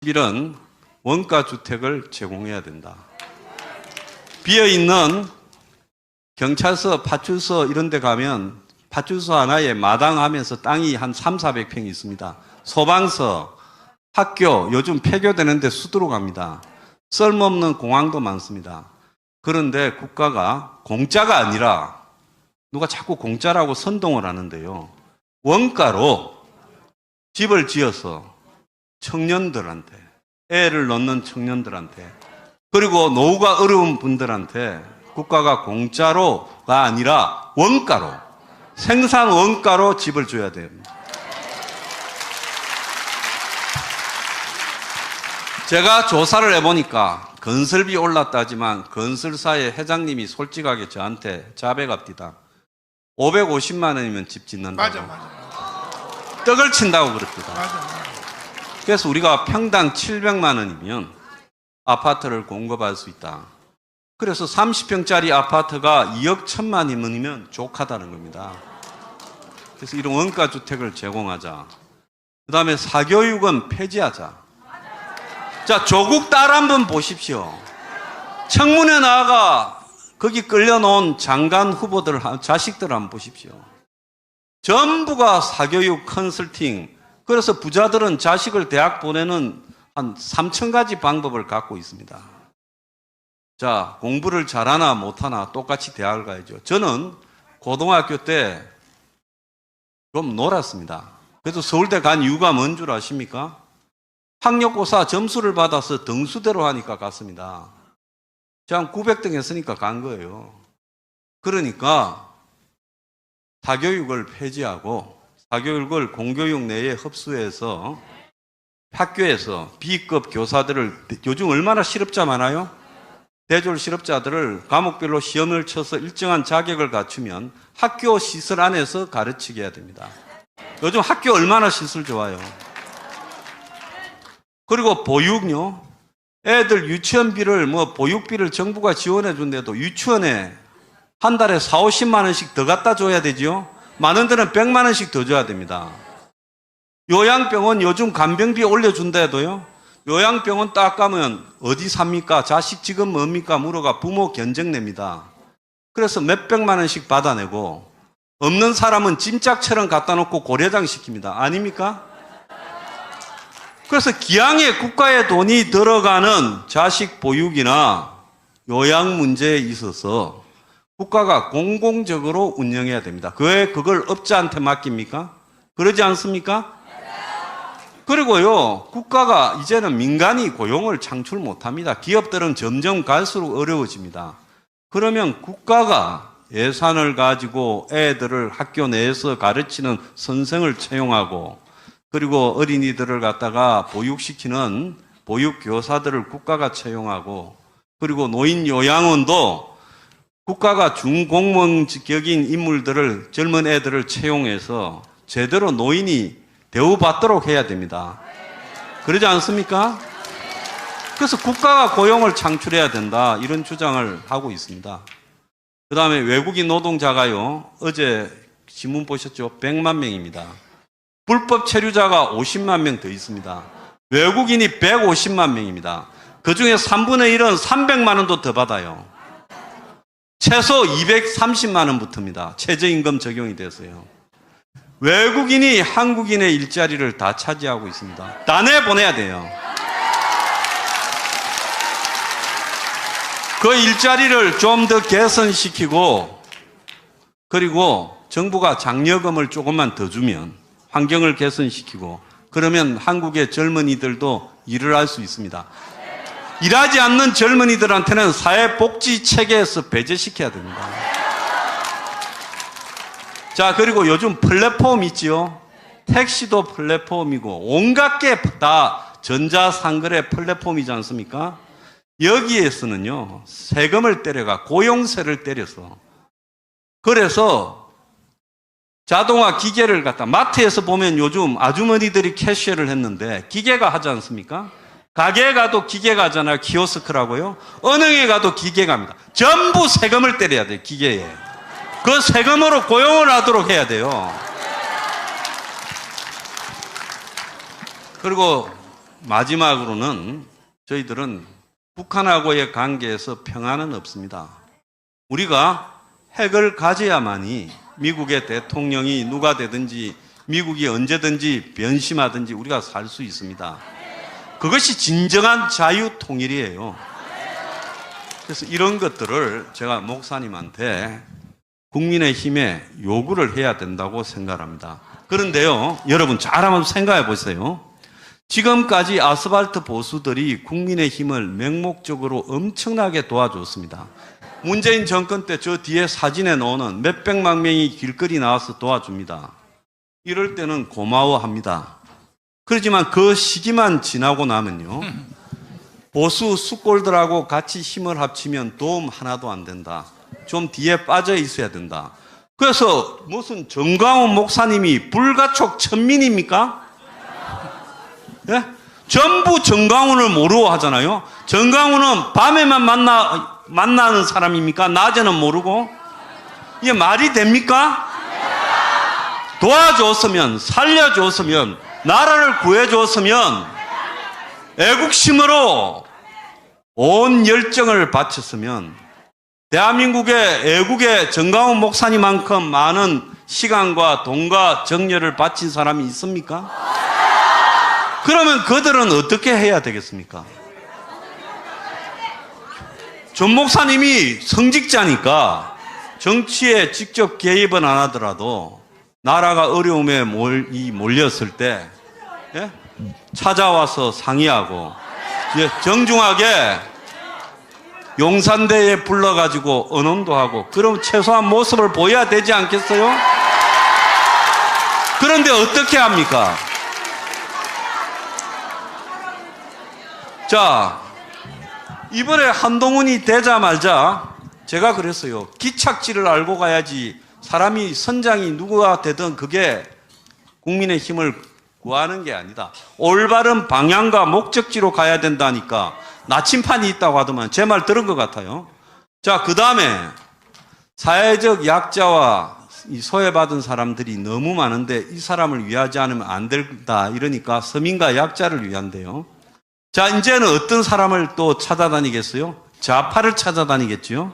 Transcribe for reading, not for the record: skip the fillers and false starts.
11은 원가 주택을 제공해야 된다. 비어있는 경찰서, 파출소 이런 데 가면 파출소 하나에 마당하면서 땅이 한 300~400평이 있습니다. 소방서, 학교, 요즘 폐교되는데 수두로 갑니다. 쓸모없는 공항도 많습니다. 그런데 국가가 공짜가 아니라 누가 자꾸 공짜라고 선동을 하는데요. 원가로 집을 지어서 청년들한테, 애를 낳는 청년들한테, 그리고 노후가 어려운 분들한테 국가가 공짜로가 아니라 원가로, 생산 원가로 집을 줘야 됩니다. 제가 조사를 해보니까 건설비 올랐다지만 건설사의 회장님이 솔직하게 저한테 자백합니다. 550만 원이면 집 짓는다고. 맞아. 떡을 친다고 그럽니다. 맞아. 그래서 우리가 평당 700만 원이면 아파트를 공급할 수 있다. 그래서 30평짜리 아파트가 2억 1천만 원이면 족하다는 겁니다. 그래서 이런 원가 주택을 제공하자. 그 다음에 사교육은 폐지하자. 자, 조국 딸 한번 보십시오. 청문회 나가 거기 끌려놓은 장관 후보들, 자식들 한번 보십시오. 전부가 사교육 컨설팅. 그래서 부자들은 자식을 대학 보내는 한 3,000가지 방법을 갖고 있습니다. 자, 공부를 잘하나 못하나 똑같이 대학을 가야죠. 저는 고등학교 때 좀 놀았습니다. 그래도 서울대 간 이유가 뭔 줄 아십니까? 학력고사 점수를 받아서 등수대로 하니까 갔습니다. 제가 900등 했으니까 간 거예요. 그러니까 사교육을 폐지하고 사교육을 공교육 내에 흡수해서 학교에서 B급 교사들을, 요즘 얼마나 실업자 많아요? 대졸 실업자들을 과목별로 시험을 쳐서 일정한 자격을 갖추면 학교 시설 안에서 가르치게 해야 됩니다. 요즘 학교 얼마나 시설 좋아요. 그리고 보육요. 애들 유치원비를 보육비를 정부가 지원해 준대도 유치원에 한 달에 40~50만 원씩 더 갖다 줘야 되죠. 많은 데는 100만 원씩 더 줘야 됩니다. 요양병원 요즘 간병비 올려준다 해도요. 요양병원 딱 가면 어디 삽니까? 자식 지금 뭡니까? 물어가 부모 견적 냅니다. 그래서 몇백만 원씩 받아내고 없는 사람은 짐짝처럼 갖다 놓고 고려장 시킵니다. 아닙니까? 그래서 기왕에 국가의 돈이 들어가는 자식 보육이나 요양 문제에 있어서 국가가 공공적으로 운영해야 됩니다. 왜 그걸 업자한테 맡깁니까? 그러지 않습니까? 그리고요, 국가가 이제는 민간이 고용을 창출 못합니다. 기업들은 점점 갈수록 어려워집니다. 그러면 국가가 예산을 가지고 애들을 학교 내에서 가르치는 선생을 채용하고, 그리고 어린이들을 갖다가 보육시키는 보육교사들을 국가가 채용하고, 그리고 노인 요양원도 국가가 중공무원격인 인물들을, 젊은 애들을 채용해서 제대로 노인이 대우받도록 해야 됩니다. 그러지 않습니까? 그래서 국가가 고용을 창출해야 된다, 이런 주장을 하고 있습니다. 그 다음에 외국인 노동자가요, 어제 신문 보셨죠? 100만 명입니다. 불법 체류자가 50만 명 더 있습니다. 외국인이 150만 명입니다. 그 중에 3분의 1은 300만 원도 더 받아요. 최소 230만 원부터입니다. 최저임금 적용이 돼서요. 외국인이 한국인의 일자리를 다 차지하고 있습니다. 다 내보내야 돼요. 그 일자리를 좀 더 개선시키고, 그리고 정부가 장려금을 조금만 더 주면 환경을 개선시키고, 그러면 한국의 젊은이들도 일을 할 수 있습니다. 일하지 않는 젊은이들한테는 사회복지 체계에서 배제시켜야 됩니다. 자, 그리고 요즘 플랫폼 있지요? 택시도 플랫폼이고 온갖 게 다 전자상거래 플랫폼이지 않습니까? 여기에서는요, 세금을 때려가 고용세를 때려서, 그래서 자동화 기계를 갖다, 마트에서 보면 요즘 아주머니들이 캐시어를 했는데 기계가 하지 않습니까? 가게에 가도 기계가 하잖아요. 키오스크라고요. 은행에 가도 기계가 합니다. 전부 세금을 때려야 돼요, 기계에. 그 세금으로 고용을 하도록 해야 돼요. 그리고 마지막으로는 저희들은 북한하고의 관계에서 평화는 없습니다. 우리가 핵을 가져야만이 미국의 대통령이 누가 되든지 미국이 언제든지 변심하든지 우리가 살 수 있습니다. 그것이 진정한 자유통일이에요. 그래서 이런 것들을 제가 목사님한테 국민의힘에 요구를 해야 된다고 생각합니다. 그런데요, 여러분 잘 한번 생각해 보세요. 지금까지 아스팔트 보수들이 국민의힘을 맹목적으로 엄청나게 도와줬습니다. 문재인 정권 때 저 뒤에 사진에 넣는 몇백만 명이 길거리 나와서 도와줍니다. 이럴 때는 고마워합니다. 그렇지만 그 시기만 지나고 나면요, 보수 숙골들하고 같이 힘을 합치면 도움 하나도 안 된다. 좀 뒤에 빠져 있어야 된다. 그래서 무슨 정광훈 목사님이 불가촉 천민입니까? 예? 전부 정광훈을 모르고 하잖아요. 정광훈은 밤에만 만나는 사람입니까? 낮에는 모르고? 이게 말이 됩니까? 도와줬으면, 살려줬으면, 나라를 구해줬으면, 애국심으로 온 열정을 바쳤으면, 대한민국의 애국의 정광훈 목사님만큼 많은 시간과 돈과 정열을 바친 사람이 있습니까? 그러면 그들은 어떻게 해야 되겠습니까? 전 목사님이 성직자니까 정치에 직접 개입은 안 하더라도 나라가 어려움에 몰렸을 때, 예? 찾아와서 상의하고, 정중하게 용산대에 불러가지고 언언도 하고, 그럼 최소한 모습을 보여야 되지 않겠어요? 그런데 어떻게 합니까? 자, 이번에 한동훈이 되자마자 제가 그랬어요. 기착지를 알고 가야지. 사람이 선장이 누구가 되든 그게 국민의 힘을 구하는 게 아니다. 올바른 방향과 목적지로 가야 된다니까. 나침판이 있다고 하더만 제 말 들은 것 같아요. 자, 그 다음에 사회적 약자와 이 소외받은 사람들이 너무 많은데 이 사람을 위하지 않으면 안 된다. 이러니까 서민과 약자를 위한대요. 자, 이제는 어떤 사람을 또 찾아다니겠어요? 좌파를 찾아다니겠죠.